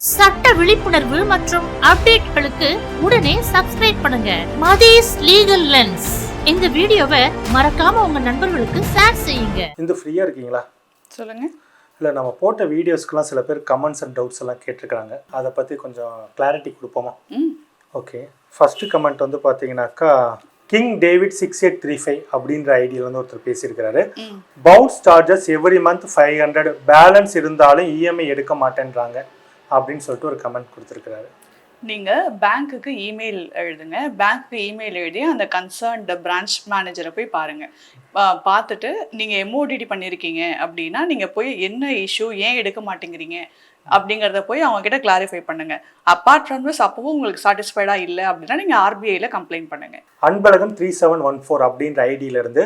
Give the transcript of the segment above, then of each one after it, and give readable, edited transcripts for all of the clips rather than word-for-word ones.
சட்ட விழிப்புணர்வு மற்றும் அப்டேட்களுக்கு உடனே சப்ஸ்கிரைப் பண்ணுங்க மதீஸ் லீகல் லென்ஸ். இந்த வீடியோவை மறக்காம உங்க நண்பர்களுக்கு ஷேர் செய்யுங்க. இந்த ஃப்ரீயா இருக்கீங்களா? சொல்லுங்க. இல்லை, நம்ம போட்ட வீடியோஸ்க்குலாம் சில பேர் கமெண்ட்ஸ் அண்ட் டவுட்ஸ் எல்லாம் கேட்டிருக்காங்க. அதை பற்றி கொஞ்சம் கிளாரிட்டி கொடுப்போமா? ஓகே. ஃபஸ்ட்டு கமெண்ட் வந்து பார்த்தீங்கன்னாக்கா கிங் டேவிட் 6835 அப்படின்ற ஐடியில் வந்து ஒருத்தர் பேசியிருக்கிறாரு. Bounce charges every month 500, balance இருந்தாலும் இஎம்ஐ எடுக்க மாட்டேன்றாங்க அப்படின்னு சொல்லிட்டு ஒரு கமெண்ட் கொடுத்துருக்கிறாரு. நீங்கள் பேங்க்குக்கு இமெயில் எழுதுங்க. பேங்க்குக்கு இமெயில் எழுதி அந்த கன்சர்ன்டு பிரான்ச் மேனேஜரை போய் பாருங்கள். பார்த்துட்டு நீங்கள் எம்ஓடிடி பண்ணியிருக்கீங்க அப்படின்னா நீங்கள் போய் என்ன இஷ்யூ, ஏன் எடுக்க மாட்டேங்கிறீங்க அப்படிங்கிறத போய் அவங்ககிட்ட கிளாரிஃபை பண்ணுங்கள். அப்பார்ட் ஃப்ரம் திஸ் அப்பவும் உங்களுக்கு சாட்டிஸ்ஃபைடாக இல்லை அப்படின்னா நீங்கள் ஆர்பிஐயில் கம்ப்ளைண்ட் பண்ணுங்கள். அன்பழகன் 3714 அப்படின்ற ஐடியிலிருந்து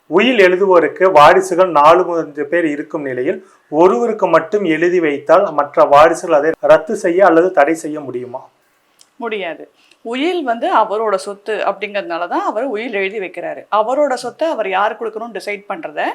உயில் எழுதுவோருக்கு வாரிசுகள் 4-5 பேர் இருக்கும் நிலையில் ஒருவருக்கு மட்டும் எழுதி வைத்தால் மற்ற வாரிசுகள் அதை ரத்து செய்ய அல்லது தடை செய்ய முடியுமா? முடியாது. உயில் வந்து அவரோட சொத்து அப்படிங்கிறதுனால தான் அவர் உயில் எழுதி வைக்கிறாரு. அவரோட சொத்தை அவர் யார் கொடுக்கணும்னு டிசைட் பண்ணுறத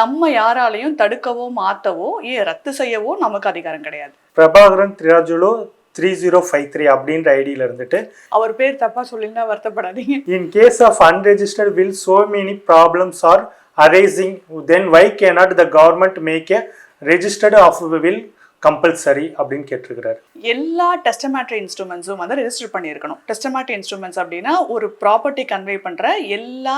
நம்ம யாராலையும் தடுக்கவோ மாற்றவோ ரத்து செய்யவோ நமக்கு அதிகாரம் கிடையாது. பிரபாகரன் திராஜுலோ 3053 அப்படின்ற ஐடியில இருந்துட்டு அவர் பேர் தப்பா சொல்லினா வருத்தப்படாதீங்க. In case of unregistered will, so many problems are arising, then why cannot the government make a registered of will compulsory அப்படின்னு கேட்டிருக்கிறாரு. எல்லா டெஸ்டமேட்டரி இன்ஸ்ட்ருமெண்ட்ஸும் வந்து ரெஜிஸ்டர் பண்ணியிருக்கணும். டெஸ்டமேட்டரி இன்ஸ்ட்ருமெண்ட்ஸ் அப்படின்னா ஒரு ப்ராப்பர்ட்டி கன்வே பண்ணுற எல்லா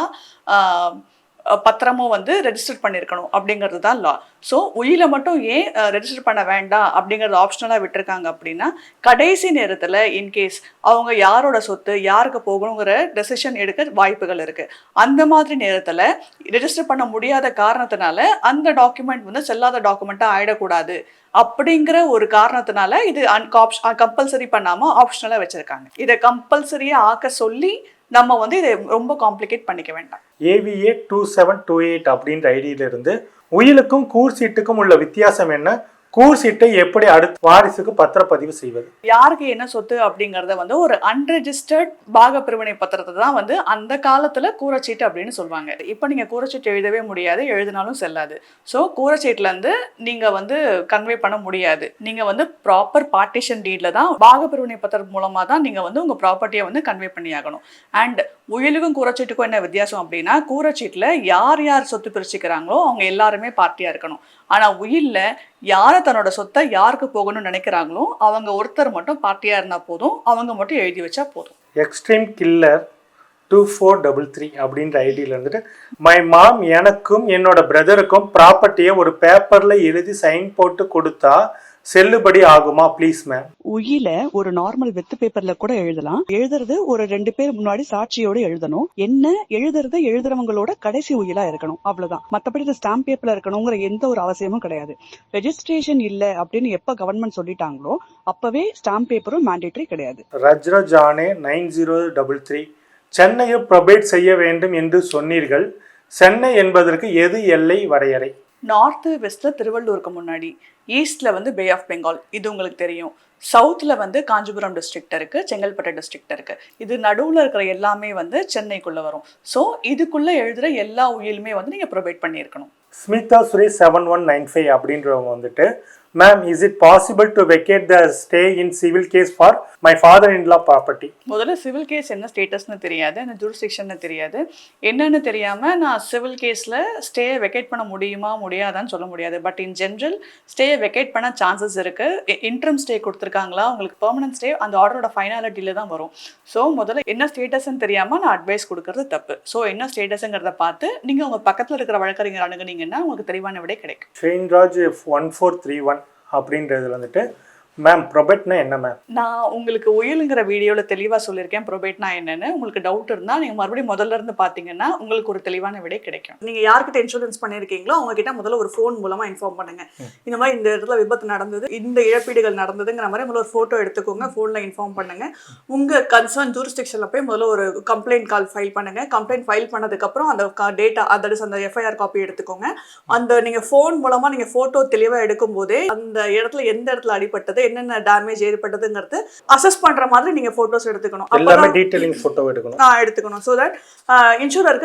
பத்திரமும் வந்து ரெஜிஸ்டர் பண்ணியிருக்கணும் அப்படிங்கிறது தான் லா. ஸோ உயிலை மட்டும் ஏன் ரெஜிஸ்டர் பண்ண வேண்டாம் அப்படிங்கிறது ஆப்ஷனலாக விட்டுருக்காங்க அப்படின்னா கடைசி நேரத்தில் இன்கேஸ் அவங்க யாரோட சொத்து யாருக்கு போகணுங்கிற டெசிஷன் எடுக்க வாய்ப்புகள் இருக்குது. அந்த மாதிரி நேரத்தில் ரெஜிஸ்டர் பண்ண முடியாத காரணத்தினால அந்த டாக்குமெண்ட் வந்து செல்லாத டாக்குமெண்ட்டாக ஆகிடக்கூடாது அப்படிங்கிற ஒரு காரணத்தினால இது கம்பல்சரி பண்ணாமல் ஆப்ஷனலாக வச்சுருக்காங்க. இதை கம்பல்சரியாக ஆக்க சொல்லி நம்ம வந்து இதை ரொம்ப காம்ப்ளிகேட் பண்ணிக்க வேண்டாம். AVA 2728 அப்படின்ற ஐடியில இருந்து உயிலுக்கும் கூர் சீட்டுக்கும் உள்ள வித்தியாசம் என்ன? கூர் சீட்டை எப்படி அடுத்த வாரிசுக்கு பத்திரப்பதிவு செய்வது? யாருக்கு என்ன சொத்து அப்படிங்கறத வந்து ஒரு அன்ரெஜிஸ்டர்ட் பாக பிரிவினை பத்திரத்தை தான் வந்து அந்த காலத்துல கூரச்சீட்டு அப்படின்னு சொல்லுவாங்க. இப்போ நீங்க கூரச்சீட்டு எழுதவே முடியாது, எழுதினாலும் செல்லாது. ஸோ கூரச்சீட்டுல இருந்து நீங்க வந்து கன்வே பண்ண முடியாது. நீங்க வந்து ப்ராப்பர் பார்ட்டிஷன் டீட்ல தான் பாக பிரிவினை பத்திரம் மூலமா தான் நீங்க வந்து உங்க ப்ராப்பர்ட்டியை வந்து கன்வே பண்ணி ஆகணும். அண்ட் உயிலுக்கும் கூரச்சீட்டுக்கும் என்ன வித்தியாசம் அப்படின்னா கூரச்சீட்டுல யார் யார் சொத்து பிரிச்சுக்கிறாங்களோ அவங்க எல்லாருமே பார்ட்டியா இருக்கணும். ஆனா உயில்ல யாரை தன்னோட சொத்தை யாருக்கு போகணும்னு நினைக்கிறாங்களோ அவங்க ஒருத்தர் மட்டும் பார்ட்டியா இருந்தா போதும், அவங்க மட்டும் எழுதி வச்சா போதும். எக்ஸ்ட்ரீம் கில்லர் 2433 அப்படின்ற ஐடியில இருந்துட்டு மை மாம் எனக்கும் என்னோட பிரதருக்கும் ப்ராப்பர்ட்டியை ஒரு பேப்பர்ல எழுதி சைன் போட்டு கொடுத்தா செல்லுபடி ஆகுமா ப்ளீஸ் மேம்? உயில ஒரு நார்மல் வெத்து பேப்பர்ல கூட எழுதலாம். எழுதுறது ஒரு 2 பேர் முன்னாடி சாட்சியோட எழுதணும். என்ன எழுதுறது எழுதுறவங்களோட கடைசி உயிலா இருக்கணும், அவ்வளவுதான். மத்தபடி ஸ்டாம்ப் பேப்பர்ல இருக்கணுங்கிற எந்த ஒரு அவசியமும் கிடையாது. ரெஜிஸ்ட்ரேஷன் இல்ல அப்படின்னு எப்ப கவர்மெண்ட் சொல்லிட்டாங்களோ அப்பவே ஸ்டாம்ப் பேப்பரும் மேண்டேட்டரி கிடையாது. ரஜ்ரஜானே 9033 சென்னையை ப்ரொபேட் செய்ய வேண்டும் என்று சொன்னீர்கள். சென்னை என்பதற்கு எது எல்லை வரையறை? நார்த்து வெஸ்ட்ல திருவள்ளூருக்கு முன்னாடி, ஈஸ்ட்ல வந்து பே ஆஃப் பெங்கால், இது உங்களுக்கு தெரியும். சவுத்தில் வந்து காஞ்சிபுரம் டிஸ்ட்ரிக்ட் இருக்குது, செங்கல்பட்டு டிஸ்ட்ரிக்ட் இருக்குது. இது நடுவில் இருக்கிற எல்லாமே வந்து சென்னைக்குள்ளே வரும். ஸோ இதுக்குள்ளே எழுதுகிற எல்லா உயிலுமே வந்து நீங்கள் ப்ரொவைட் பண்ணியிருக்கணும். ஸ்மிதா சுரேஷ் 7195 அப்படின்றவங்க வந்துட்டு ma'am is it possible to vacate the stay in civil case for my father in law property? முதல்ல சிவில் கேஸ் என்ன ஸ்டேட்டஸ்னு தெரியாது, என்ன ஜூரிஸ்டிக்ஷன்னு தெரியாது. என்னன்னு தெரியாமல் நான் சிவில் கேஸில் ஸ்டேயை வெக்கேட் பண்ண முடியுமா முடியாதான்னு சொல்ல முடியாது. பட் இன் ஜென்ரல் ஸ்டேயை வெக்கேட் பண்ண சான்சஸ் இருக்குது. இன்ட்ரம் ஸ்டே கொடுத்துருக்காங்களா, உங்களுக்கு பெர்மனன்ட் ஸ்டே அந்த ஆர்டரோட ஃபைனாலிட்டியில் தான் வரும். ஸோ முதல்ல என்ன ஸ்டேட்டஸ்ன்னு தெரியாமல் நான் அட்வைஸ் கொடுக்கறது தப்பு. ஸோ என்ன ஸ்டேட்டஸுங்கிறத பார்த்து நீங்கள் உங்கள் பக்கத்தில் இருக்கிற வழக்கறிஞர் அணுகுனீங்கன்னா உங்களுக்கு தெளிவான விடை கிடைக்கும். ஷெயின்ராஜ் 1431 அப்படின்றதுல வந்துட்டு மேம் ப்ரொபேட்னா என்ன மேம்? நான் உங்களுக்கு உயிலுங்கிற வீடியோவில் தெளிவாக சொல்லியிருக்கேன் ப்ரொபேட்னா என்னன்னு. உங்களுக்கு டவுட் இருந்தால் நீங்கள் மறுபடியும் முதல்ல இருந்து பார்த்தீங்கன்னா உங்களுக்கு ஒரு தெளிவான விடை கிடைக்கும். நீங்கள் யார்கிட்ட இன்சூரன்ஸ் பண்ணியிருக்கீங்களோ அவங்ககிட்ட முதல்ல ஒரு ஃபோன் மூலமாக இன்ஃபார்ம் பண்ணுங்க. இந்த மாதிரி இந்த இடத்துல விபத்து நடந்தது, இந்த இழப்பீடுகள் நடந்ததுங்கிற மாதிரி முதல்ல ஒரு ஃபோட்டோ எடுத்துக்கோங்க, ஃபோனில் இன்ஃபார்ம் பண்ணுங்க. உங்கள் கன்சர்ன் ஜூரிஸ்டிக்ஷனில் போய் முதல்ல ஒரு கம்ப்ளைண்ட் கால் ஃபைல் பண்ணுங்க. கம்ப்ளைண்ட் ஃபைல் பண்ணதுக்கப்புறம் அந்த டேட்டா அந்த எஃப்ஐஆர் காப்பி எடுத்துக்கோங்க. அந்த நீங்கள் ஃபோன் மூலமாக நீங்கள் ஃபோட்டோ தெளிவாக எடுக்கும் போதே அந்த இடத்துல எந்த இடத்துல அடிபட்டது, என்னென்ன டேமேஜ் ஏற்பட்டதுங்கிறது அசஸ் பண்ற மாதிரி நீங்க போட்டோஸ் எடுத்துக்கணும். எல்லாமே டீடைலிங் போட்டோ எடுக்கணும். எடுத்துக்கணும். So that இன்சூரருக்கு